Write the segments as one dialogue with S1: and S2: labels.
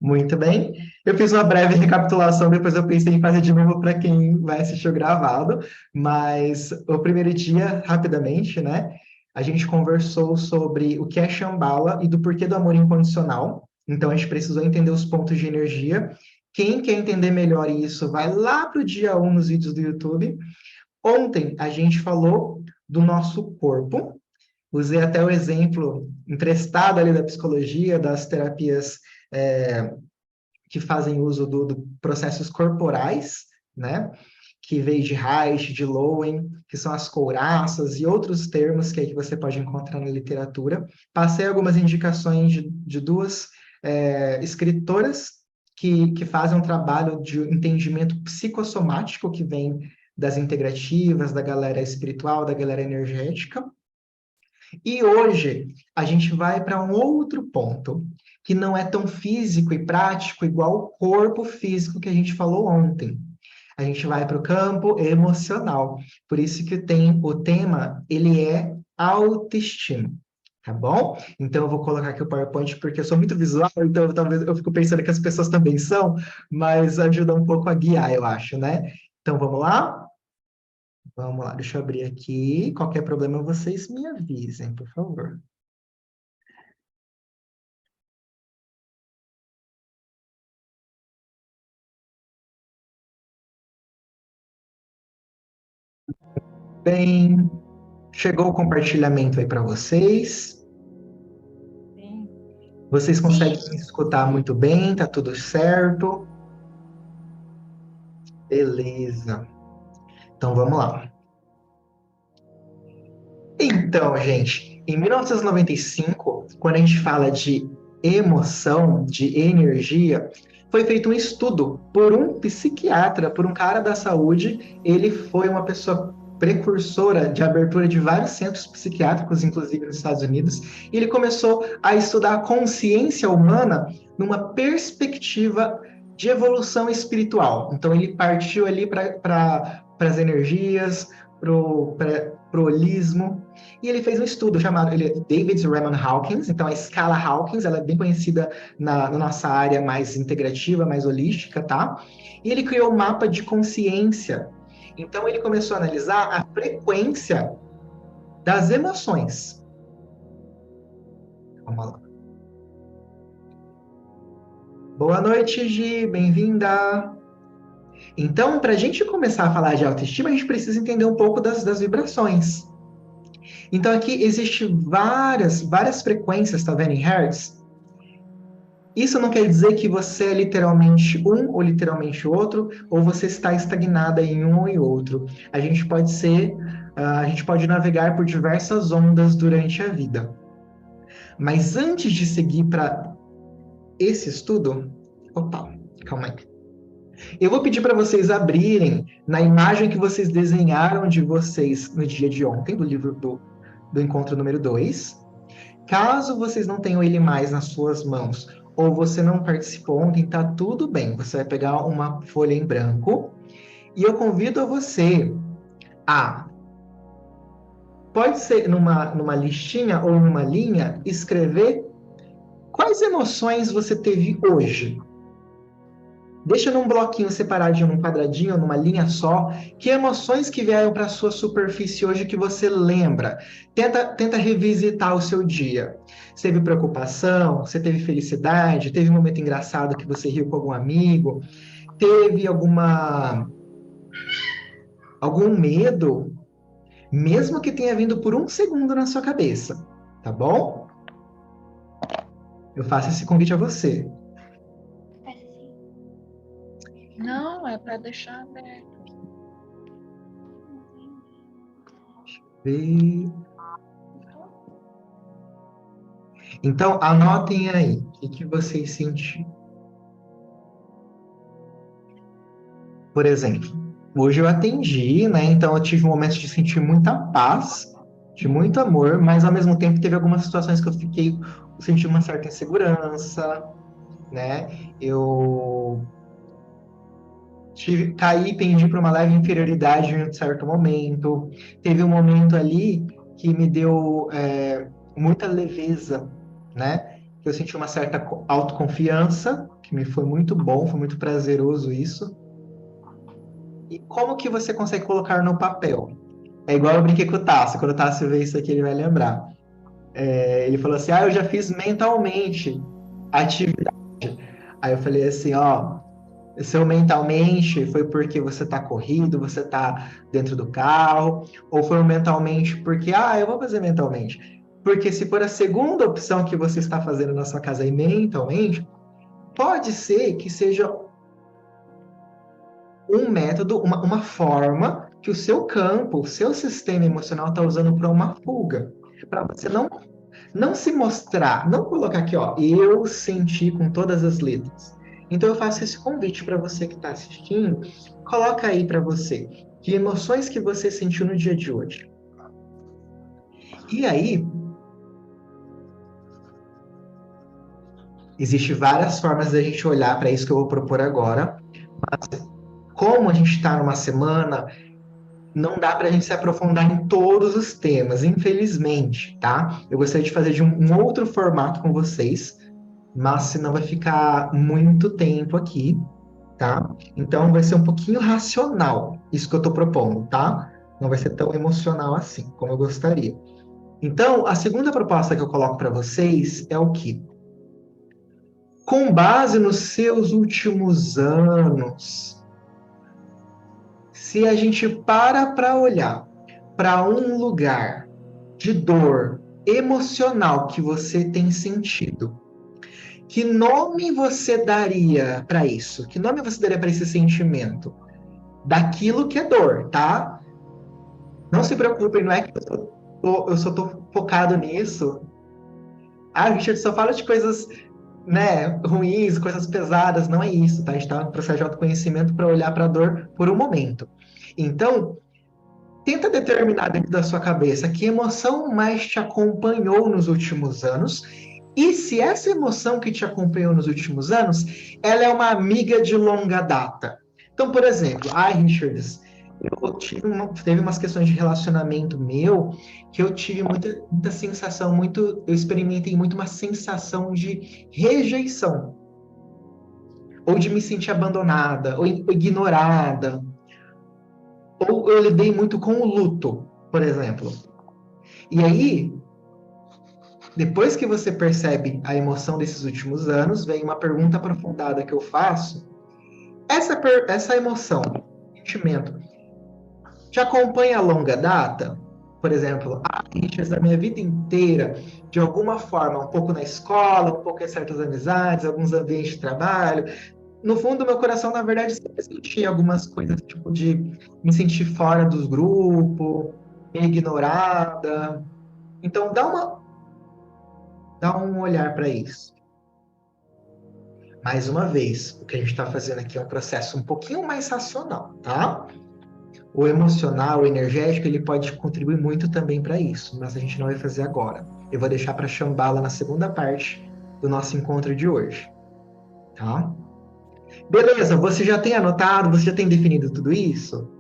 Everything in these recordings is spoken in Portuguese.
S1: Muito bem. Eu fiz uma breve recapitulação, depois eu pensei em fazer de novo para quem vai assistir o gravado, mas o primeiro dia, rapidamente, né? A gente conversou sobre o que é Shambhala e do porquê do amor incondicional. Então, a gente precisou entender os pontos de energia. Quem quer entender melhor isso, vai lá para o dia 1 nos vídeos do YouTube. Ontem, a gente falou do nosso corpo. Usei até o exemplo emprestado ali da psicologia, das terapias que fazem uso do processos corporais, né? Que veio de Reich, de Lowen, que são as couraças e outros termos que, aí que você pode encontrar na literatura. Passei algumas indicações de duas escritoras que fazem um trabalho de entendimento psicossomático que vem das integrativas, da galera espiritual, da galera energética. E hoje a gente vai para um outro ponto, que não é tão físico e prático igual o corpo físico que a gente falou ontem. A gente vai para o campo emocional. Por isso que o tema, ele é autoestima. Tá bom? Então eu vou colocar aqui o PowerPoint porque eu sou muito visual, então talvez eu fico pensando que as pessoas também são, mas ajuda um pouco a guiar, eu acho, né? Então vamos lá? Vamos lá, deixa eu abrir aqui. Qualquer problema, vocês me avisem, por favor. Bem, chegou o compartilhamento aí para vocês.
S2: Sim.
S1: Vocês
S2: Sim.
S1: conseguem me escutar muito bem? Tá tudo certo? Beleza. Então vamos lá. Então, gente, em 1995, quando a gente fala de emoção, de energia, foi feito um estudo por um psiquiatra, por um cara da saúde. Ele foi uma pessoa precursora de abertura de vários centros psiquiátricos, inclusive nos Estados Unidos, e ele começou a estudar a consciência humana numa perspectiva de evolução espiritual. Então, ele partiu ali para as energias, para o holismo, e ele fez um estudo chamado David Raymond Hawkins. Então, a escala Hawkins, ela é bem conhecida na nossa área mais integrativa, mais holística, tá? E ele criou um mapa de consciência. Então, ele começou a analisar a frequência das emoções. Vamos lá. Boa noite, Gi, bem-vinda. Então, para a gente começar a falar de autoestima, a gente precisa entender um pouco das vibrações. Então, aqui existe várias frequências, tá vendo, em hertz? Isso não quer dizer que você é literalmente um ou literalmente outro, ou você está estagnada em um ou em outro. A gente pode navegar por diversas ondas durante a vida. Mas antes de seguir para esse estudo, opa, calma aí. Eu vou pedir para vocês abrirem na imagem que vocês desenharam de vocês no dia de ontem, do livro do encontro número 2. Caso vocês não tenham ele mais nas suas mãos, ou você não participou ontem, tá tudo bem. Você vai pegar uma folha em branco e eu convido você a, pode ser numa listinha ou numa linha, escrever quais emoções você teve hoje. Deixa num bloquinho separadinho, num quadradinho, numa linha só, que emoções que vieram para a sua superfície hoje que você lembra. Tenta revisitar o seu dia. Você teve preocupação? Você teve felicidade? Teve um momento engraçado que você riu com algum amigo? Teve algum medo? Mesmo que tenha vindo por um segundo na sua cabeça, tá bom? Eu faço esse convite a você.
S2: Não, é para deixar aberto.
S1: E então, anotem aí o que vocês sentiram. Por exemplo, hoje eu atendi, né? Então eu tive momentos de sentir muita paz, de muito amor, mas ao mesmo tempo teve algumas situações que eu senti uma certa insegurança, né? Eu caí, pendi para uma leve inferioridade em um certo momento. Teve um momento ali que me deu muita leveza, né? que eu senti uma certa autoconfiança, que me foi muito bom, foi muito prazeroso isso. E como que você consegue colocar no papel? É igual eu brinquei com o Tássio, quando o Tássio vê isso aqui, ele vai lembrar. Ele falou assim, eu já fiz mentalmente atividade. Aí eu falei assim, ó, seu mentalmente foi porque você tá corrido, você tá dentro do carro, ou foi mentalmente porque, eu vou fazer mentalmente. Porque se for a segunda opção que você está fazendo na sua casa e mentalmente, pode ser que seja um método, uma forma que o seu campo, o seu sistema emocional está usando para uma fuga. Para você não se mostrar, não colocar aqui, ó, eu senti com todas as letras. Então eu faço esse convite para você que está assistindo, coloca aí para você que emoções que você sentiu no dia de hoje. E aí, existe várias formas da gente olhar para isso que eu vou propor agora. Mas como a gente está numa semana, não dá para a gente se aprofundar em todos os temas, infelizmente, tá? Eu gostaria de fazer de um outro formato com vocês, mas senão vai ficar muito tempo aqui, tá? Então vai ser um pouquinho racional, isso que eu estou propondo, tá? Não vai ser tão emocional assim, como eu gostaria. Então, a segunda proposta que eu coloco para vocês é o quê? Com base nos seus últimos anos, se a gente para olhar para um lugar de dor emocional que você tem sentido, que nome você daria para isso? Que nome você daria para esse sentimento? Daquilo que é dor, tá? Não se preocupem, não é que eu só tô focado nisso. Richard, só fala de coisas, né, ruins, coisas pesadas. Não é isso, tá? A gente tá no processo de autoconhecimento para olhar para a dor por um momento. Então, tenta determinar dentro da sua cabeça que emoção mais te acompanhou nos últimos anos e se essa emoção que te acompanhou nos últimos anos, ela é uma amiga de longa data. Então, por exemplo, Richards, teve umas questões de relacionamento meu que eu tive muita sensação, eu experimentei muito uma sensação de rejeição, ou de me sentir abandonada, ou ignorada, ou eu lidei muito com o luto, por exemplo. E aí, depois que você percebe a emoção desses últimos anos, vem uma pergunta aprofundada que eu faço. Essa emoção, sentimento, te acompanha a longa data? Por exemplo, queixas da minha vida inteira, de alguma forma, um pouco na escola, um pouco em certas amizades, alguns ambientes de trabalho. No fundo do meu coração, na verdade, sempre senti algumas coisas, tipo de me sentir fora dos grupos, meio ignorada. Então, dá um olhar para isso. Mais uma vez, o que a gente está fazendo aqui é um processo um pouquinho mais racional, tá? O emocional, o energético, ele pode contribuir muito também para isso, mas a gente não vai fazer agora. Eu vou deixar para Shambhala na segunda parte do nosso encontro de hoje, tá? Beleza, você já tem anotado, você já tem definido tudo isso?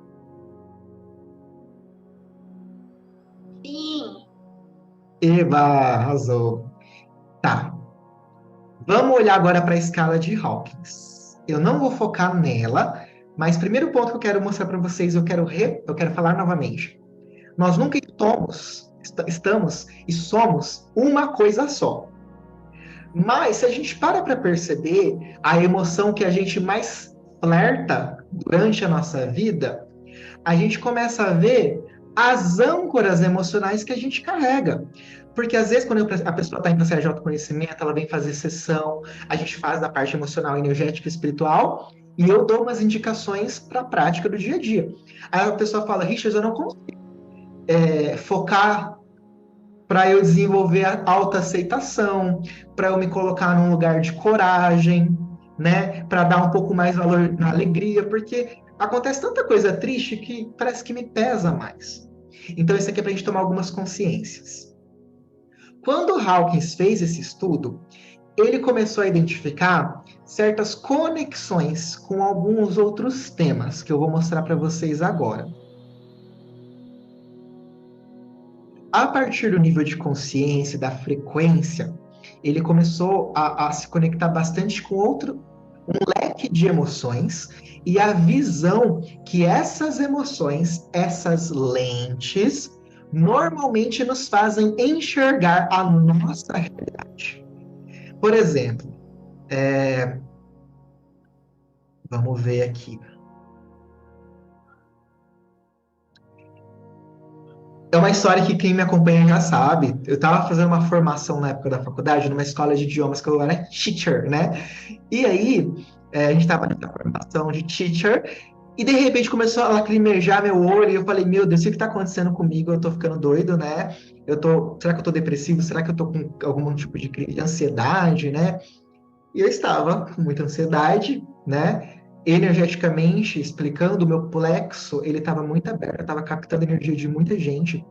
S3: Sim.
S1: Eba, arrasou. Tá. Vamos olhar agora para a escala de Hawkins. Eu não vou focar nela, mas primeiro ponto que eu quero mostrar para vocês, eu quero falar novamente. Nós nunca estamos e somos uma coisa só. Mas se a gente para perceber a emoção que a gente mais flerta durante a nossa vida, a gente começa a ver as âncoras emocionais que a gente carrega. Porque às vezes, quando a pessoa está em processo de autoconhecimento, ela vem fazer sessão, a gente faz da parte emocional, energética e espiritual, e eu dou umas indicações para a prática do dia a dia. Aí a pessoa fala, Richard, eu não consigo focar para eu desenvolver a autoaceitação, para eu me colocar num lugar de coragem, né? Para dar um pouco mais valor na alegria, porque acontece tanta coisa triste que parece que me pesa mais. Então, isso aqui é para a gente tomar algumas consciências. Quando Hawkins fez esse estudo, ele começou a identificar certas conexões com alguns outros temas que eu vou mostrar para vocês agora. A partir do nível de consciência, da frequência, ele começou a se conectar bastante com um leque de emoções e a visão que essas emoções, essas lentes, normalmente nos fazem enxergar a nossa realidade. Por exemplo, vamos ver aqui. É uma história que quem me acompanha já sabe. Eu estava fazendo uma formação na época da faculdade, numa escola de idiomas que eu era teacher, né? E aí, a gente estava nessa formação de teacher, e de repente começou a lacrimejar meu olho, e eu falei, meu Deus, o que está acontecendo comigo? Eu estou ficando doido, né? Será que eu estou depressivo? Será que eu estou com algum tipo de crise de ansiedade, né? E eu estava com muita ansiedade, né? Energeticamente, explicando, o meu plexo, ele estava muito aberto, estava captando energia de muita gente.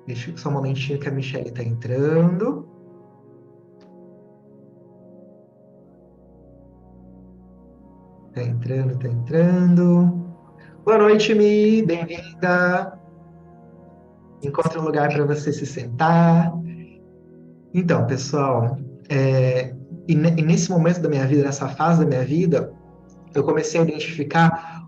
S1: Deixa eu só um momentinho que a Michelle está entrando. Está entrando, está entrando. Boa noite, Mi. Bem-vinda. Encontre um lugar para você se sentar. Então, pessoal, e nesse momento da minha vida, nessa fase da minha vida, eu comecei a identificar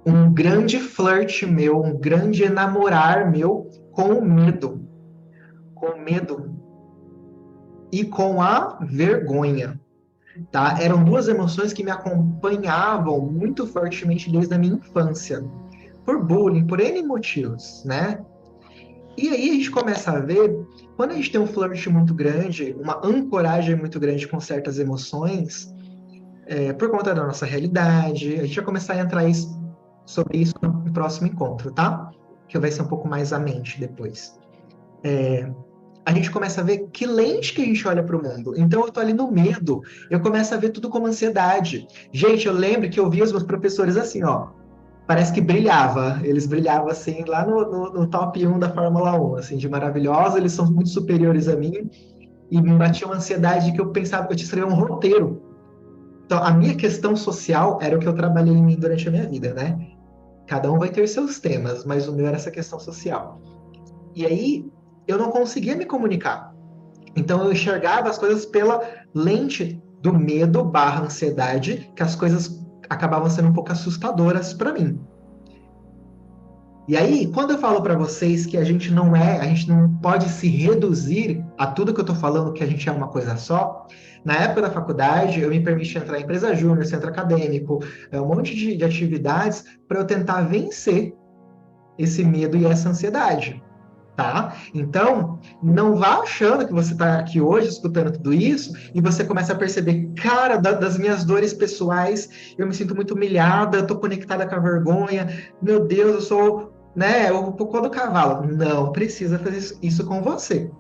S1: um grande flerte meu, um grande enamorar meu com o medo. Com o medo e com a vergonha. Tá? Eram duas emoções que me acompanhavam muito fortemente desde a minha infância, por bullying, por N motivos, né? E aí a gente começa a ver, quando a gente tem um flirt muito grande, uma ancoragem muito grande com certas emoções, por conta da nossa realidade, a gente vai começar a entrar sobre isso no próximo encontro, tá? Que vai ser um pouco mais à mente depois. A gente começa a ver que lente que a gente olha para o mundo. Então, eu tô ali no medo, eu começo a ver tudo como ansiedade. Gente, eu lembro que eu via os meus professores assim, ó, parece que brilhava. Eles brilhavam assim, lá no top 1 da Fórmula 1, assim, de maravilhosa, eles são muito superiores a mim, e me batia uma ansiedade que eu pensava que eu tinha que escrever um roteiro. Então, a minha questão social era o que eu trabalhei em mim durante a minha vida, né? Cada um vai ter seus temas, mas o meu era essa questão social. E aí, eu não conseguia me comunicar. Então eu enxergava as coisas pela lente do medo barra ansiedade, que as coisas acabavam sendo um pouco assustadoras para mim. E aí, quando eu falo para vocês que a gente não pode se reduzir a tudo que eu estou falando, que a gente é uma coisa só, na época da faculdade, eu me permiti entrar em empresa júnior, centro acadêmico, um monte de atividades para eu tentar vencer esse medo e essa ansiedade. Tá? Então, não vá achando que você está aqui hoje escutando tudo isso e você começa a perceber, cara, das minhas dores pessoais, eu me sinto muito humilhada, eu estou conectada com a vergonha, meu Deus, eu sou, né, o cocô do cavalo. Não precisa fazer isso com você,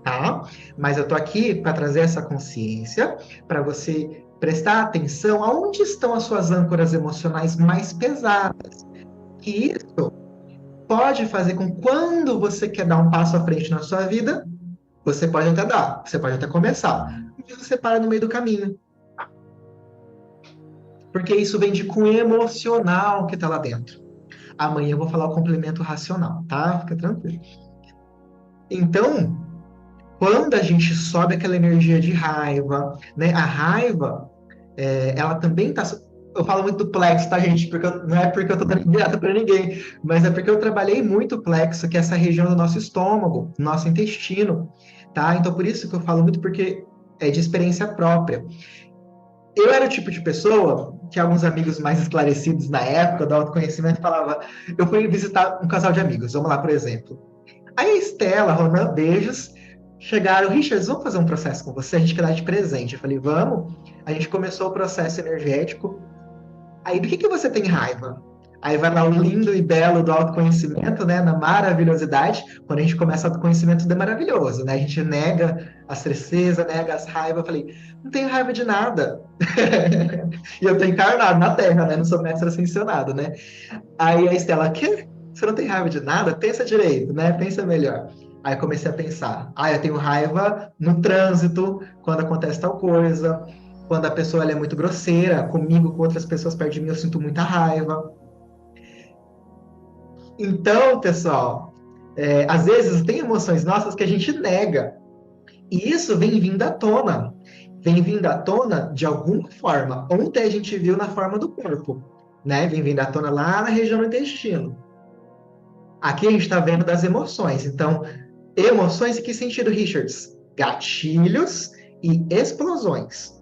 S1: tá? Mas eu tô aqui para trazer essa consciência, para você prestar atenção aonde estão as suas âncoras emocionais mais pesadas. Que isso pode fazer com quando você quer dar um passo à frente na sua vida, você pode até dar, você pode até começar, mas você para no meio do caminho. Porque isso vem de cunho emocional que está lá dentro. Amanhã eu vou falar o complemento racional, tá? Fica tranquilo. Então, quando a gente sobe aquela energia de raiva, né? A raiva, ela também está. Eu falo muito do plexo, tá, gente? Não é porque eu tô dando dieta para ninguém, mas é porque eu trabalhei muito o plexo, que é essa região do nosso estômago, nosso intestino, tá? Então, por isso que eu falo muito, porque é de experiência própria. Eu era o tipo de pessoa que alguns amigos mais esclarecidos na época do autoconhecimento falava, eu fui visitar um casal de amigos, vamos lá, por exemplo. Aí a Estela, a Ronan, beijos, chegaram, Richard, vamos fazer um processo com você? A gente quer dar de presente. Eu falei, vamos. A gente começou o processo energético. Aí, do que você tem raiva? Aí vai lá o lindo e belo do autoconhecimento, né? Na maravilhosidade. Quando a gente começa o autoconhecimento, tudo é maravilhoso, né? A gente nega as tristezas, nega as raivas. Eu falei, não tenho raiva de nada. E eu tô encarnado na Terra, né? Não sou mestre ascensionado, né? Aí a Estela, que? Você não tem raiva de nada? Pensa direito, né? Pensa melhor. Aí comecei a pensar, eu tenho raiva no trânsito, quando acontece tal coisa, quando a pessoa ela é muito grosseira, comigo, com outras pessoas perto de mim, eu sinto muita raiva. Então, pessoal, Às vezes tem emoções nossas que a gente nega. E isso vem vindo à tona. Vem vindo à tona de alguma forma. Ontem a gente viu na forma do corpo, né? Vem vindo à tona lá na região do intestino. Aqui a gente está vendo das emoções. Então, emoções em que sentido, Richards? Gatilhos e explosões.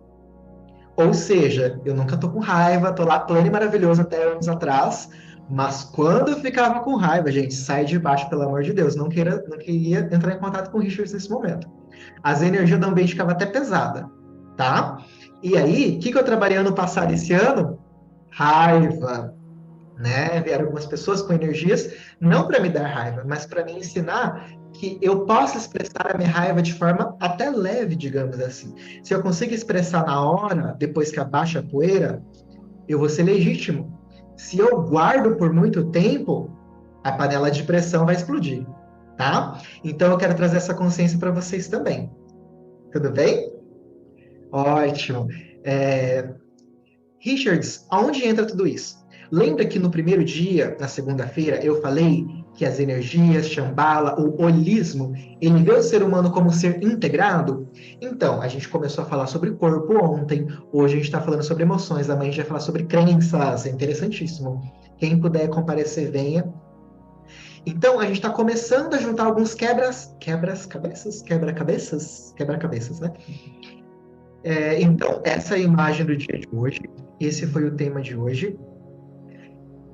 S1: Ou seja, eu nunca tô com raiva, tô lá pleno e maravilhoso até anos atrás, mas quando eu ficava com raiva, gente, sai de baixo, pelo amor de Deus, não queria entrar em contato com o Richards nesse momento. As energias do ambiente ficavam até pesada, tá? E aí, o que eu trabalhei ano passado esse ano? Raiva, né? Vieram algumas pessoas com energias, não para me dar raiva, mas para me ensinar que eu posso expressar a minha raiva de forma até leve, digamos assim. Se eu consigo expressar na hora, depois que abaixa a poeira, eu vou ser legítimo. Se eu guardo por muito tempo, a panela de pressão vai explodir, tá? Então eu quero trazer essa consciência para vocês também. Tudo bem? Ótimo. É, Richards, aonde entra tudo isso? Lembra que no primeiro dia, na segunda-feira, eu falei que as energias, Shambhala, o holismo, ele vê o ser humano como ser integrado? Então, a gente começou a falar sobre corpo ontem, hoje a gente está falando sobre emoções, amanhã a gente vai falar sobre crenças, é interessantíssimo. Quem puder comparecer, venha. Então, a gente está começando a juntar alguns quebra-cabeças, né? Então, essa é a imagem do dia de hoje. Esse foi o tema de hoje.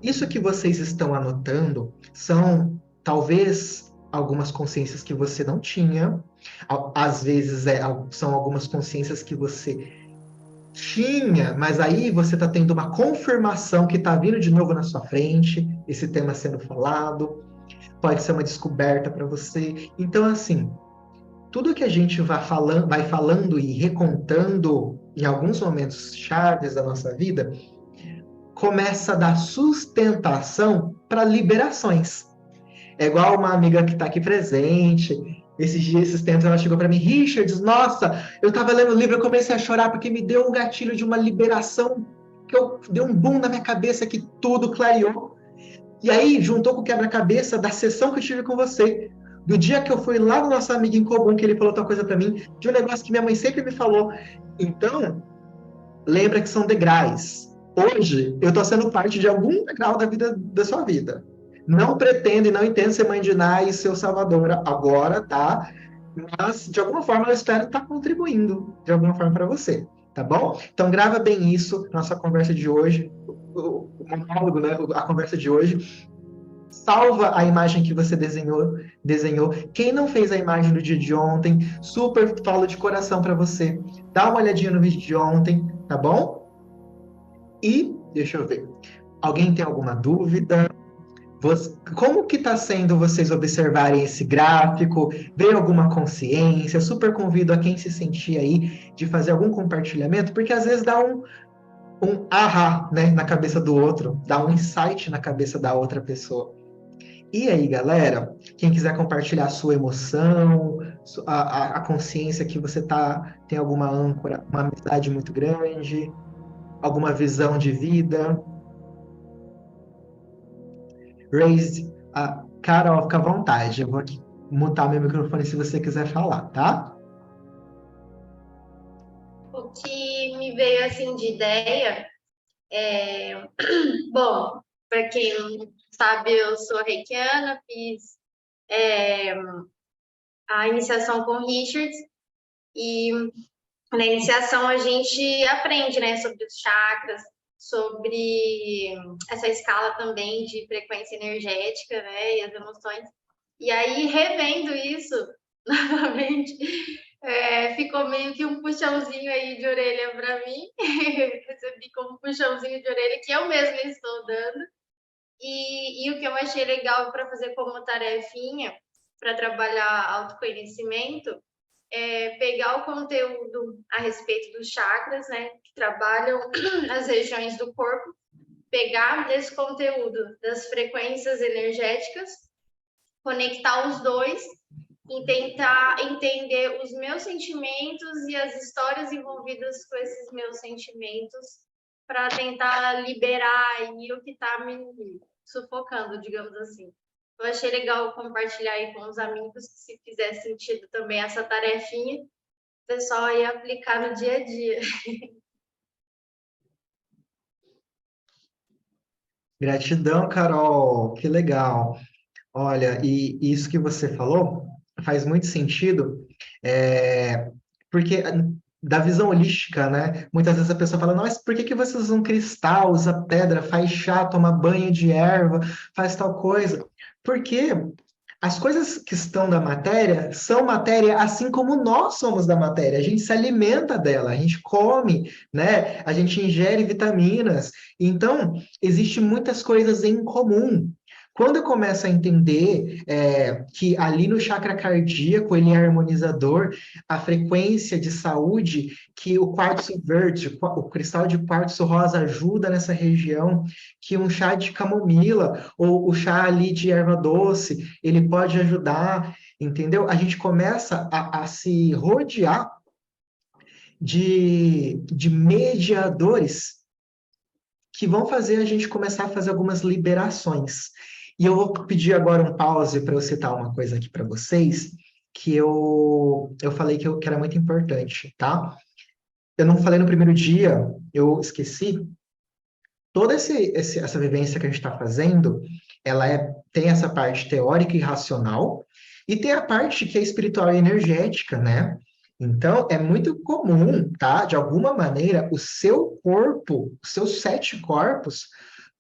S1: Isso que vocês estão anotando são, talvez, algumas consciências que você não tinha. Às vezes, são algumas consciências que você tinha, mas aí você está tendo uma confirmação que está vindo de novo na sua frente, esse tema sendo falado. Pode ser uma descoberta para você. Então, assim, tudo que a gente vai falando e recontando em alguns momentos chaves da nossa vida, começa a dar sustentação para liberações. É igual uma amiga que está aqui presente. Esses tempos, ela chegou para mim, Richards, nossa, eu estava lendo o livro, eu comecei a chorar porque me deu um gatilho de uma liberação que eu deu um boom na minha cabeça que tudo clareou. E aí, juntou com o quebra-cabeça da sessão que eu tive com você. Do dia que eu fui lá no nosso amigo em comum, que ele falou tal coisa para mim, de um negócio que minha mãe sempre me falou. Então, lembra que são degraus. Hoje, eu estou sendo parte de algum degrau da vida da sua vida. Não pretendo e não entendo ser mãe de Ná e ser salvadora agora, tá? Mas, de alguma forma, eu espero estar contribuindo, de alguma forma, para você, tá bom? Então, grava bem isso, nossa conversa de hoje, o monólogo, né? A conversa de hoje. Salva a imagem que você desenhou. Quem não fez a imagem do dia de ontem, super falo de coração para você. Dá uma olhadinha no vídeo de ontem, tá bom? E, deixa eu ver, alguém tem alguma dúvida? Como que está sendo vocês observarem esse gráfico? Ver alguma consciência? Super convido a quem se sentir aí de fazer algum compartilhamento, porque às vezes dá um ahá, né, na cabeça do outro, dá um insight na cabeça da outra pessoa. E aí, galera, quem quiser compartilhar a sua emoção, a consciência que você tem alguma âncora, uma amizade muito grande, alguma visão de vida, raise a Carol, fica à vontade. Eu vou aqui mutar meu microfone se você quiser falar, tá?
S3: O que me veio assim de ideia bom, para quem não sabe, eu sou reikiana, fiz a iniciação com Richards e na iniciação a gente aprende, né, sobre os chakras, sobre essa escala também de frequência energética, né, e as emoções. E aí, revendo isso novamente, ficou meio que um puxãozinho aí de orelha para mim. Recebi como um puxãozinho de orelha que eu mesma estou dando. E o que eu achei legal para fazer como tarefinha, para trabalhar autoconhecimento, é pegar o conteúdo a respeito dos chakras, né, que trabalham as regiões do corpo, pegar desse conteúdo das frequências energéticas, conectar os dois e tentar entender os meus sentimentos e as histórias envolvidas com esses meus sentimentos para tentar liberar aí o que está me sufocando, digamos assim. Eu achei legal compartilhar aí com os amigos, que se fizer sentido também essa tarefinha, o pessoal aí aplicar no dia a dia.
S1: Gratidão, Carol, que legal. Olha, e isso que você falou faz muito sentido, porque da visão holística, né? Muitas vezes a pessoa fala, mas por que que vocês usam cristal, usa pedra, faz chá, toma banho de erva, faz tal coisa? Porque as coisas que estão da matéria são matéria assim como nós somos da matéria. A gente se alimenta dela, a gente come, né? A gente ingere vitaminas. Então, existem muitas coisas em comum. Quando eu começo a entender que ali no chakra cardíaco ele é harmonizador, a frequência de saúde que o quartzo verde, o cristal de quartzo rosa ajuda nessa região, que um chá de camomila ou o chá ali de erva doce, ele pode ajudar, entendeu? A gente começa a se rodear de mediadores que vão fazer a gente começar a fazer algumas liberações. E eu vou pedir agora um pause para eu citar uma coisa aqui para vocês, que eu falei que era muito importante, tá? Eu não falei no primeiro dia, eu esqueci. Toda essa vivência que a gente está fazendo, ela tem essa parte teórica e racional, e tem a parte que é espiritual e energética, né? Então, é muito comum, tá? De alguma maneira, o seu corpo, os seus 7 corpos,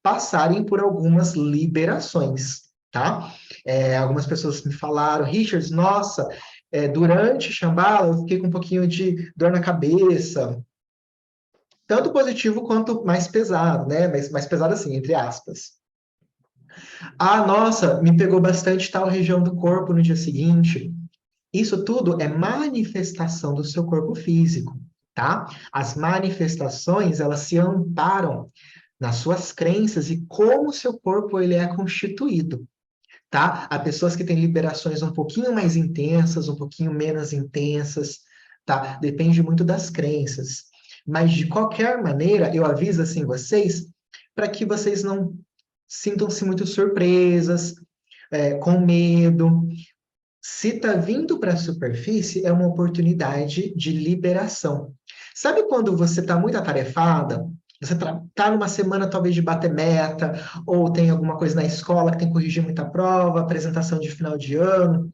S1: passarem por algumas liberações, tá? Algumas pessoas me falaram, Richards, nossa, durante Shambhala eu fiquei com um pouquinho de dor na cabeça, tanto positivo quanto mais pesado, né? Mas mais pesado assim, entre aspas. Ah, nossa, me pegou bastante tal região do corpo no dia seguinte. Isso tudo é manifestação do seu corpo físico, tá? As manifestações, elas se amparam nas suas crenças e como o seu corpo ele é constituído, tá? Há pessoas que têm liberações um pouquinho mais intensas, um pouquinho menos intensas, tá? Depende muito das crenças. Mas, de qualquer maneira, eu aviso assim vocês, para que vocês não sintam-se muito surpresas, com medo. Se está vindo para a superfície, é uma oportunidade de liberação. Sabe quando você está muito atarefada? Você está numa semana talvez de bater meta, ou tem alguma coisa na escola que tem que corrigir muita prova, apresentação de final de ano.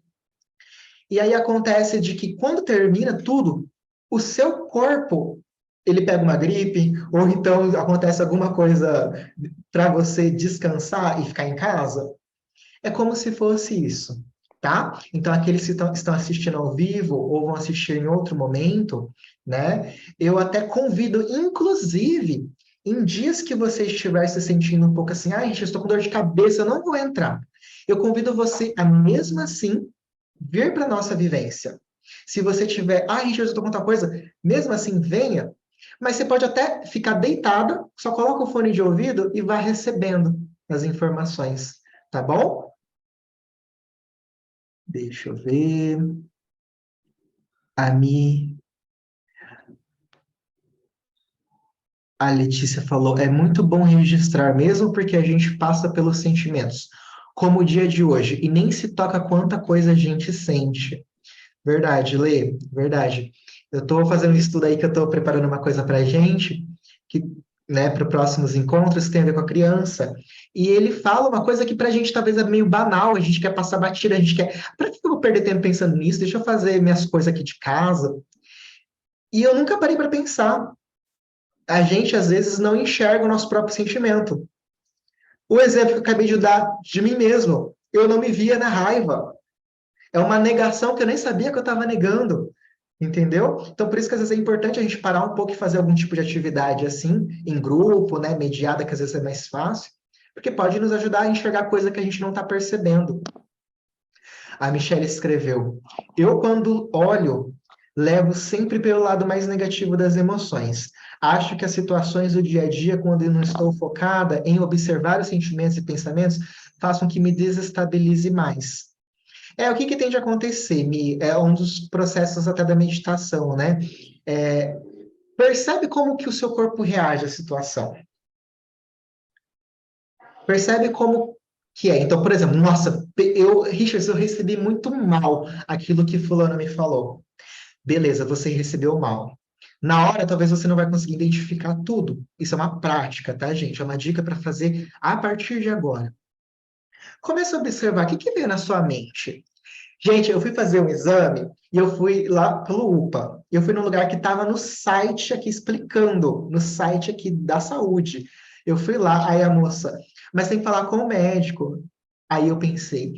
S1: E aí acontece de que quando termina tudo, o seu corpo ele pega uma gripe, ou então acontece alguma coisa para você descansar e ficar em casa. É como se fosse isso, tá? Então, aqueles que estão assistindo ao vivo ou vão assistir em outro momento, né? Eu até convido, inclusive, em dias que você estiver se sentindo um pouco assim, ai, gente, eu estou com dor de cabeça, eu não vou entrar. Eu convido você a, mesmo assim, vir para a nossa vivência. Se você tiver, ai, gente, eu estou com tal coisa, mesmo assim, venha. Mas você pode até ficar deitada, só coloca o fone de ouvido e vá recebendo as informações, tá bom? Deixa eu ver. A Mi, a Letícia falou, é muito bom registrar, mesmo porque a gente passa pelos sentimentos, como o dia de hoje, e nem se toca quanta coisa a gente sente. Verdade, Lê, verdade. Eu estou fazendo um estudo aí que eu estou preparando uma coisa para a gente, que, né, para próximos encontros, que tem a ver com a criança. E ele fala uma coisa que para a gente talvez é meio banal, a gente quer passar batida, a gente quer. Para que eu vou perder tempo pensando nisso? Deixa eu fazer minhas coisas aqui de casa. E eu nunca parei para pensar. A gente, às vezes, não enxerga o nosso próprio sentimento. O exemplo que eu acabei de dar de mim mesmo, eu não me via na raiva. É uma negação que eu nem sabia que eu estava negando, entendeu? Então, por isso que às vezes é importante a gente parar um pouco e fazer algum tipo de atividade assim, em grupo, né, mediada, que às vezes é mais fácil, porque pode nos ajudar a enxergar coisa que a gente não está percebendo. A Michelle escreveu: eu, quando olho, levo sempre pelo lado mais negativo das emoções. Acho que as situações do dia a dia, quando eu não estou focada em observar os sentimentos e pensamentos, façam que me desestabilize mais. O que tem de acontecer, Mi? É um dos processos até da meditação, né? Percebe como que o seu corpo reage à situação. Percebe como que é. Então, por exemplo, nossa, Richard, eu recebi muito mal aquilo que fulano me falou. Beleza, você recebeu mal. Na hora, talvez você não vai conseguir identificar tudo. Isso é uma prática, tá, gente? É uma dica para fazer a partir de agora. Comece a observar o que que veio na sua mente. Gente, eu fui fazer um exame e eu fui lá pelo UPA. Eu fui num lugar que estava no site aqui explicando, no site aqui da saúde. Eu fui lá, aí a moça, mas tem que falar com o médico. Aí eu pensei,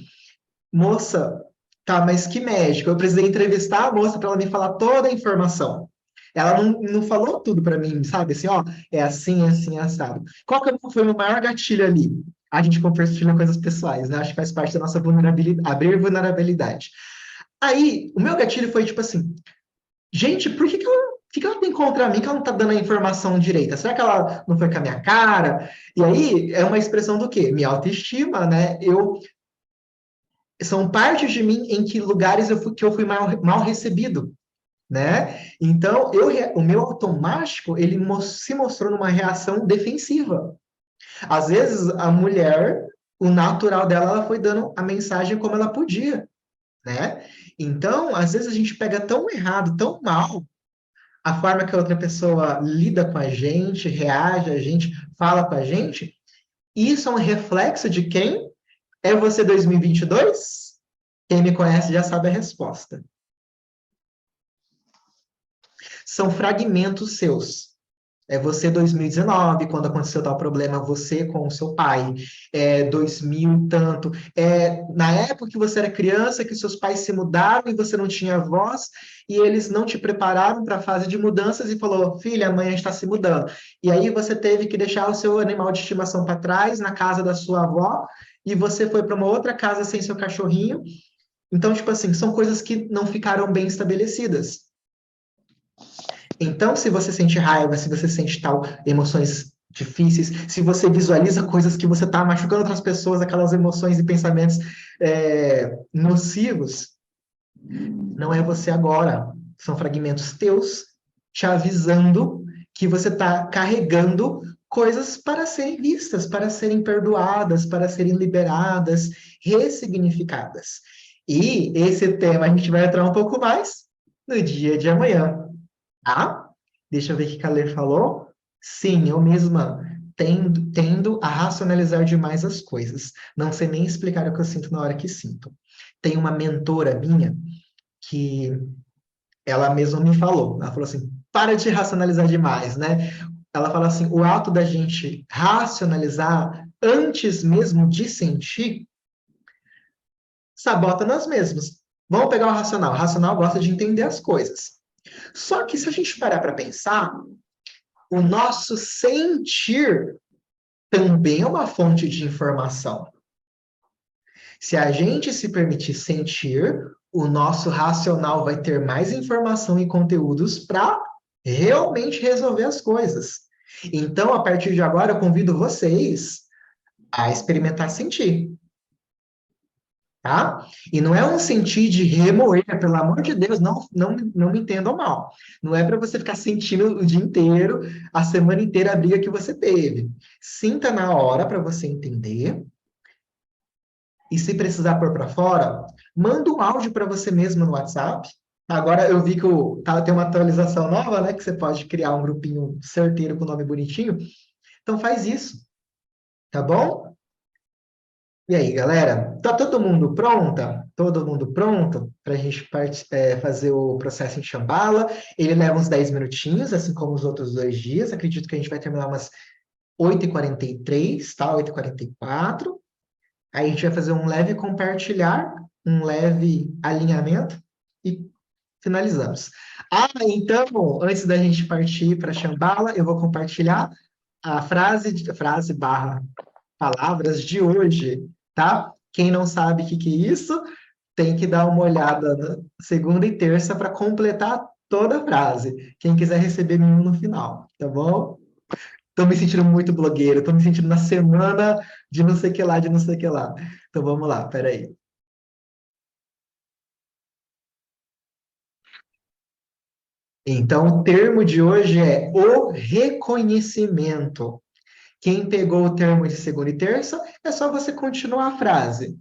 S1: moça, tá, mas que médico? Eu precisei entrevistar a moça para ela me falar toda a informação. Ela não falou tudo para mim, sabe? Assim, ó, é assim, assado. Qual que foi o meu maior gatilho ali? A gente compartilha coisas pessoais, né? Acho que faz parte da nossa vulnerabilidade, abrir vulnerabilidade. Aí, o meu gatilho foi tipo assim, gente, por que ela tem contra mim que ela não tá dando a informação direita? Será que ela não foi com a minha cara? E aí, é uma expressão do quê? Minha autoestima, né? São partes de mim em que lugares que eu fui mal recebido, né? Então, o meu automático, ele se mostrou numa reação defensiva. Às vezes, a mulher, o natural dela, ela foi dando a mensagem como ela podia, né? Então, às vezes a gente pega tão errado, tão mal, a forma que a outra pessoa lida com a gente, reage a gente, fala com a gente, isso é um reflexo de quem é você 2022? Quem me conhece já sabe a resposta. São fragmentos seus. É você 2019, quando aconteceu tal problema, você com o seu pai, 2000 e tanto, na época que você era criança, que seus pais se mudaram e você não tinha voz, e eles não te prepararam para a fase de mudanças e falou, filha, amanhã está se mudando. E aí você teve que deixar o seu animal de estimação para trás, na casa da sua avó, e você foi para uma outra casa sem seu cachorrinho. Então, tipo assim, são coisas que não ficaram bem estabelecidas. Então, se você sente raiva, se você sente tal emoções difíceis, se você visualiza coisas que você está machucando outras pessoas, aquelas emoções e pensamentos nocivos, não é você agora. São fragmentos teus te avisando que você está carregando coisas para serem vistas, para serem perdoadas, para serem liberadas, ressignificadas. E esse tema a gente vai entrar um pouco mais no dia de amanhã. Ah, deixa eu ver o que a Lê falou. Sim, eu mesma tendo a racionalizar demais as coisas. Não sei nem explicar o que eu sinto na hora que sinto. Tem uma mentora minha que ela mesma me falou. Ela falou assim: para de racionalizar demais, né? Ela fala assim: o ato da gente racionalizar antes mesmo de sentir sabota nós mesmos. Vamos pegar o racional. O racional gosta de entender as coisas. Só que se a gente parar para pensar, o nosso sentir também é uma fonte de informação. Se a gente se permitir sentir, o nosso racional vai ter mais informação e conteúdos para realmente resolver as coisas. Então, a partir de agora, eu convido vocês a experimentar sentir. Tá? E não é um sentir de remoer, pelo amor de Deus, não me entendam mal. Não é para você ficar sentindo o dia inteiro, a semana inteira a briga que você teve. Sinta na hora para você entender. E se precisar pôr para fora, manda um áudio para você mesmo no WhatsApp. Agora eu vi que tem uma atualização nova, né? Que você pode criar um grupinho certeiro com o nome bonitinho. Então faz isso, tá bom? E aí, galera? Tá todo mundo pronta? Todo mundo pronto para a gente fazer o processo em Shambhala? Ele leva uns 10 minutinhos, assim como os outros 2 dias. Acredito que a gente vai terminar umas 8h43, tá? 8h44. Aí a gente vai fazer um leve compartilhar, um leve alinhamento e finalizamos. Ah, então, antes da gente partir para Shambhala, eu vou compartilhar a frase barra palavras de hoje, tá? Quem não sabe o que é isso, tem que dar uma olhada na segunda e terça para completar toda a frase. Quem quiser receber mimo no final, tá bom? Estou me sentindo muito blogueiro, estou me sentindo na semana de não sei o que lá, de não sei o que lá. Então vamos lá, peraí. Então, o termo de hoje é o reconhecimento. Quem pegou o termo de segunda e terça, é só você continuar a frase.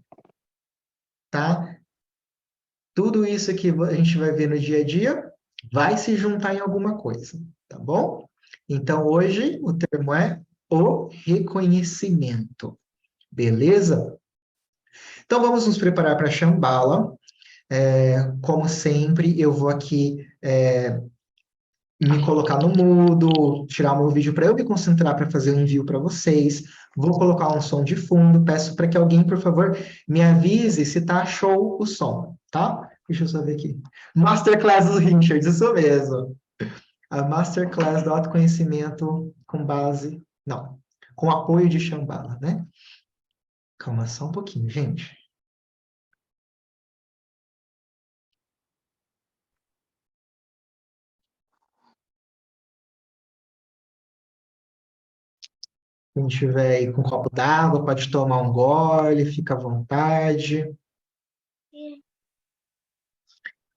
S1: tá? Tudo isso que a gente vai ver no dia a dia vai se juntar em alguma coisa, tá bom? Então, hoje o termo é o reconhecimento, beleza? Então, vamos nos preparar para a Shambhala. Como sempre, eu vou aqui me colocar no mudo, tirar o meu vídeo para eu me concentrar para fazer o envio para vocês. Vou colocar um som de fundo. Peço para que alguém, por favor, me avise se tá show o som, tá? Deixa eu só ver aqui. Masterclass do Richard, isso mesmo. A Masterclass do autoconhecimento com base... Não, com apoio de Shambhala, né? Calma só um pouquinho, gente. Quem tiver aí com um copo d'água, pode tomar um gole, fica à vontade.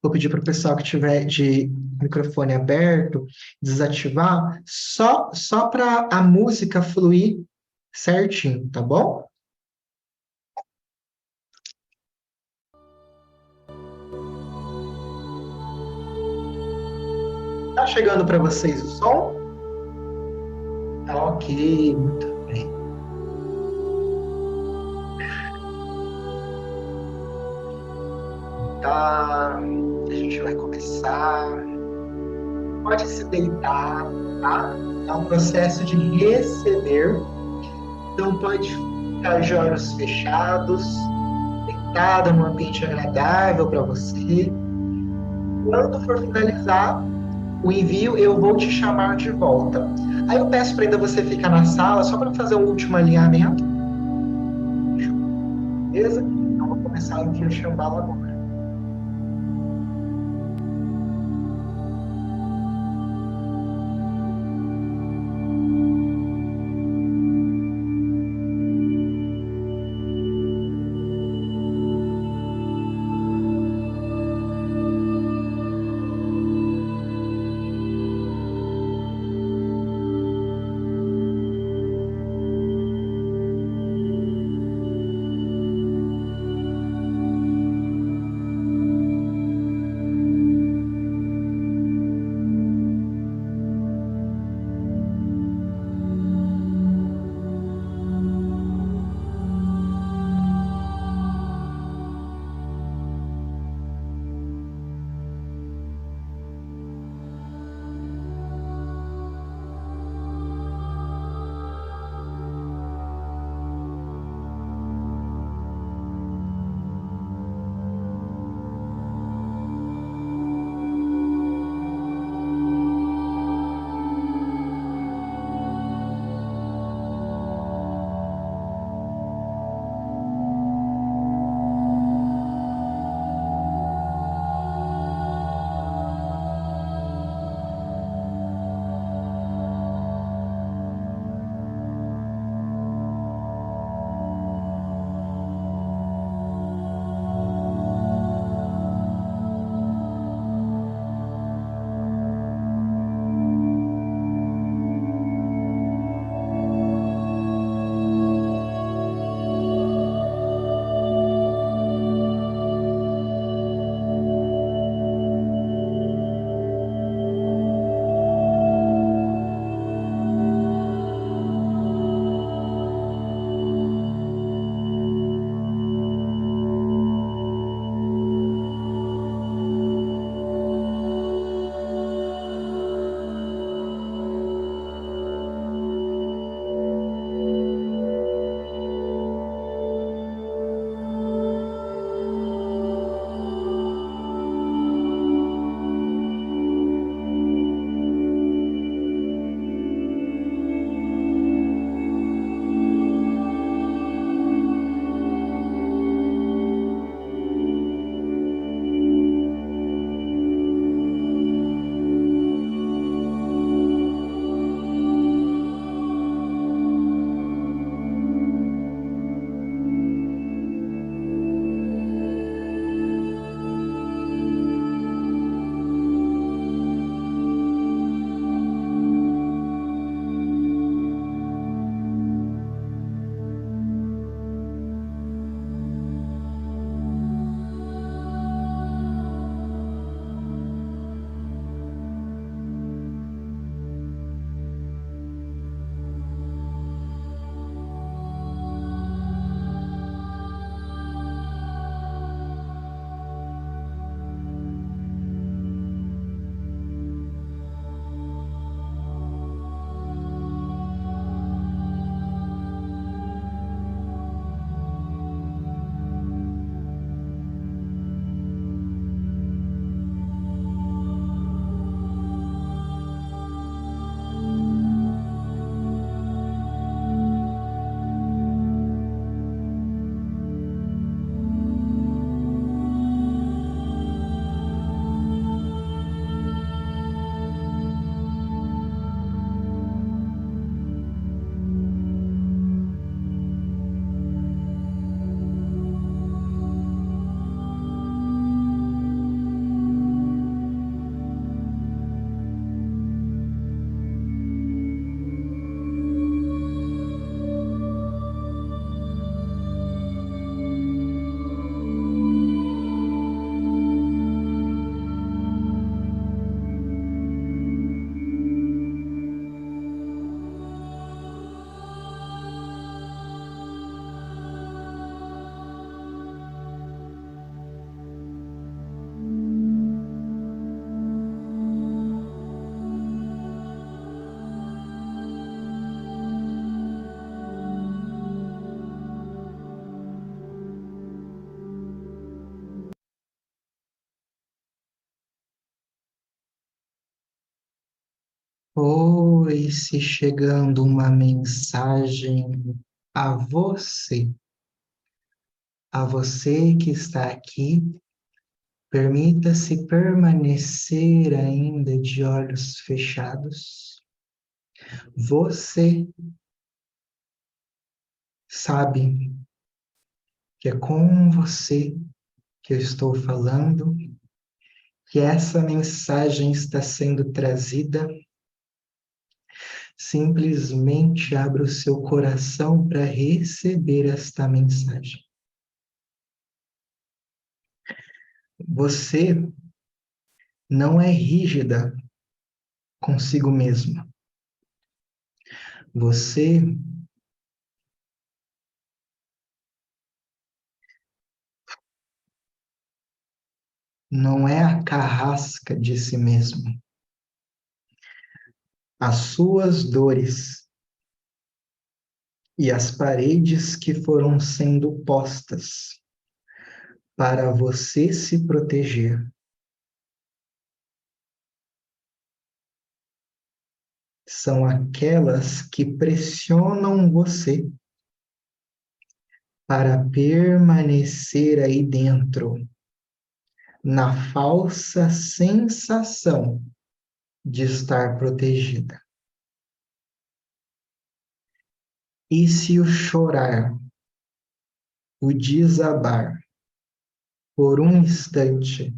S1: Vou pedir para o pessoal que tiver de microfone aberto desativar, só para a música fluir certinho, tá bom? Tá chegando para vocês o som? Tá ok, muito bem. Tá, a gente vai começar. Pode se deitar, tá? É um processo de receber. Então pode ficar de olhos fechados, deitada num ambiente agradável para você. Quando for finalizar o envio, eu vou te chamar de volta. Aí eu peço para ainda você ficar na sala só para fazer um último alinhamento. Beleza? Então vou começar o envio Shambhala agora. Foi-se chegando uma mensagem a você que está aqui. Permita-se permanecer ainda de olhos fechados. Você sabe que é com você que eu estou falando, que essa mensagem está sendo trazida. Simplesmente abra o seu coração para receber esta mensagem. Você não é rígida consigo mesma. Você não é a carrasca de si mesmo. As suas dores e as paredes que foram sendo postas para você se proteger são aquelas que pressionam você para permanecer aí dentro, na falsa sensação de estar protegida. E se o chorar, o desabar, por um instante,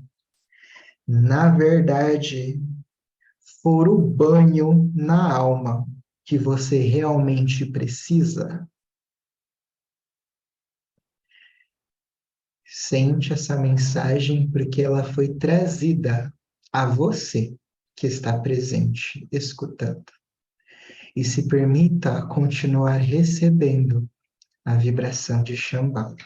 S1: na verdade, for o banho na alma que você realmente precisa, sente essa mensagem porque ela foi trazida a você que está presente, escutando. E se permita continuar recebendo a vibração de Shambhala.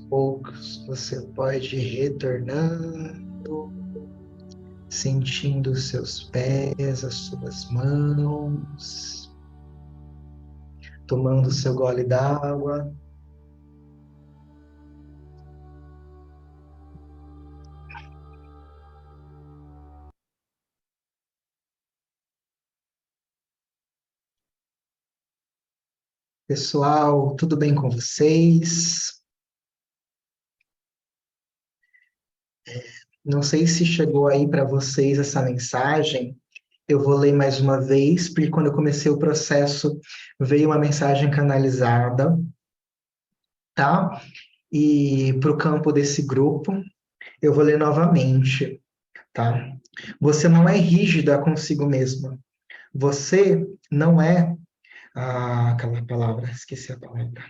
S1: poucos você pode ir retornando, sentindo os seus pés, as suas mãos, tomando o seu gole d'água. Pessoal, tudo bem com vocês? Não sei se chegou aí para vocês essa mensagem. Eu vou ler mais uma vez, porque quando eu comecei o processo veio uma mensagem canalizada, tá? E para o campo desse grupo, eu vou ler novamente, tá? Você não é rígida consigo mesma. Você não é aquela palavra, esqueci a palavra.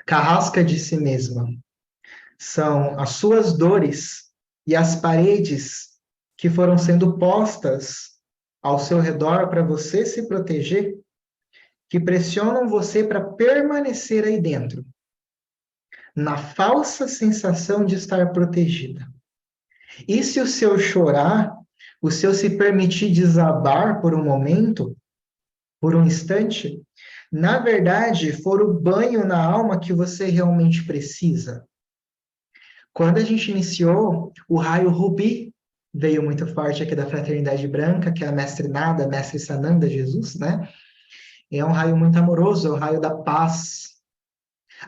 S1: Carrasca de si mesma. São as suas dores e as paredes que foram sendo postas ao seu redor para você se proteger, que pressionam você para permanecer aí dentro, na falsa sensação de estar protegida. E se o seu chorar, o seu se permitir desabar por um momento, por um instante, na verdade, for o banho na alma que você realmente precisa. Quando a gente iniciou, o raio Rubi veio muito forte aqui da Fraternidade Branca, que é a Mestre Nada, Mestre Sananda Jesus, né? É um raio muito amoroso, é o raio da paz.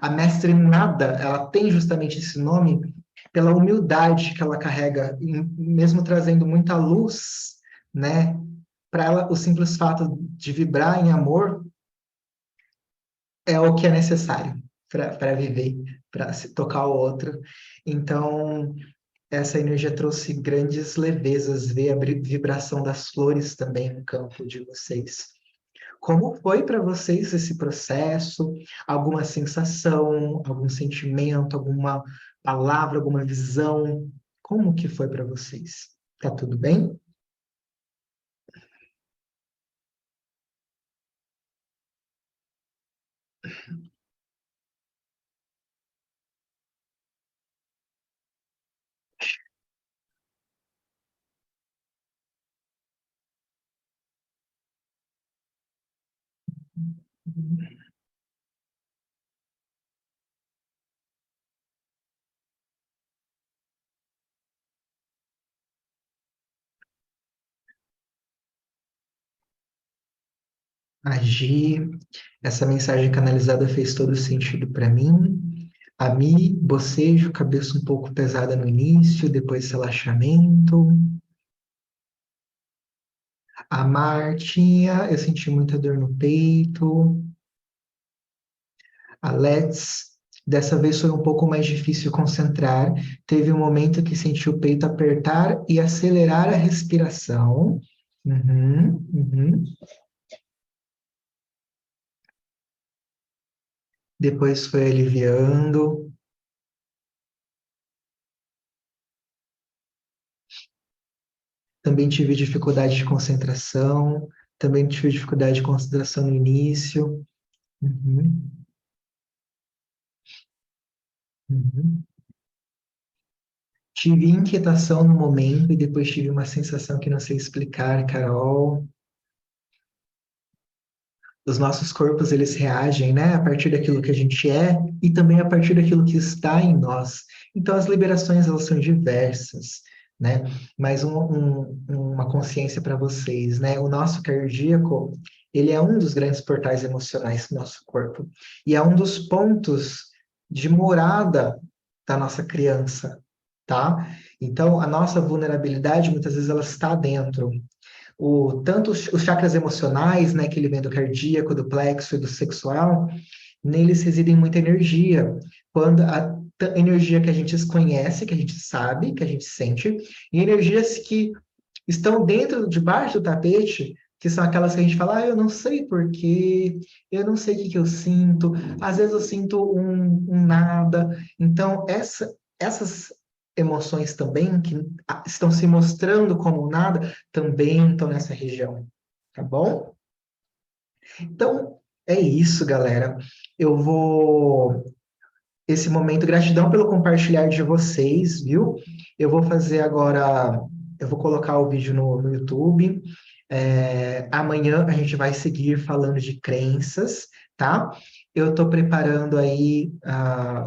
S1: A Mestre Nada, ela tem justamente esse nome pela humildade que ela carrega, mesmo trazendo muita luz, né? Para ela, o simples fato de vibrar em amor é o que é necessário para viver, para se tocar o outro. Então, essa energia trouxe grandes levezas, ver a vibração das flores também no campo de vocês. Como foi para vocês esse processo? Alguma sensação, algum sentimento, alguma palavra, alguma visão? Como que foi para vocês? Tá tudo bem? Agir, essa mensagem canalizada fez todo sentido para mim. A Mi, bocejo, cabeça um pouco pesada no início, depois relaxamento. A Martinha, eu senti muita dor no peito. A Let's, dessa vez foi um pouco mais difícil concentrar. Teve um momento que senti o peito apertar e acelerar a respiração. Uhum, uhum. Depois foi aliviando. Também tive dificuldade de concentração. Também tive dificuldade de concentração no início. Uhum, uhum. Tive inquietação no momento e depois tive uma sensação que não sei explicar, Carol. Os nossos corpos, eles reagem, né, a partir daquilo que a gente é e também a partir daquilo que está em nós. Então, as liberações, elas são diversas, né? Mas uma consciência para vocês, né? O nosso cardíaco, ele é um dos grandes portais emocionais do nosso corpo e é um dos pontos de morada da nossa criança, tá? Então, a nossa vulnerabilidade, muitas vezes, ela está dentro tanto os chakras emocionais, né, que ele vem do cardíaco, do plexo e do sexual, neles residem muita energia. Quando a energia que a gente conhece, que a gente sabe, que a gente sente, e energias que estão dentro, debaixo do tapete, que são aquelas que a gente fala, eu não sei por quê, eu não sei o que, que eu sinto, às vezes eu sinto um nada. Então, essas emoções também, que estão se mostrando como nada, também estão nessa região, tá bom? Então, é isso, galera. Eu vou esse momento. Gratidão pelo compartilhar de vocês, viu? Eu vou fazer agora, eu vou colocar o vídeo no YouTube. Amanhã a gente vai seguir falando de crenças, tá? Eu estou preparando aí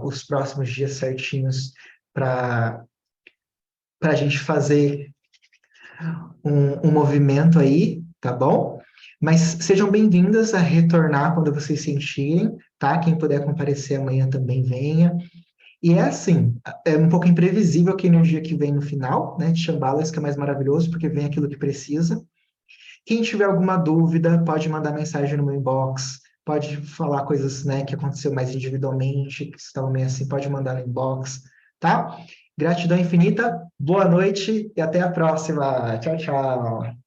S1: os próximos dias certinhos para a gente fazer um movimento aí, tá bom? Mas sejam bem-vindas a retornar quando vocês sentirem, tá? Quem puder comparecer amanhã também venha. E é assim, é um pouco imprevisível que energia que vem no final, né? De Shambhala, que é mais maravilhoso, porque vem aquilo que precisa. Quem tiver alguma dúvida, pode mandar mensagem no meu inbox, pode falar coisas, né, que aconteceu mais individualmente, que estão meio assim, pode mandar no inbox, tá? Gratidão infinita, boa noite e até a próxima. Tchau, tchau.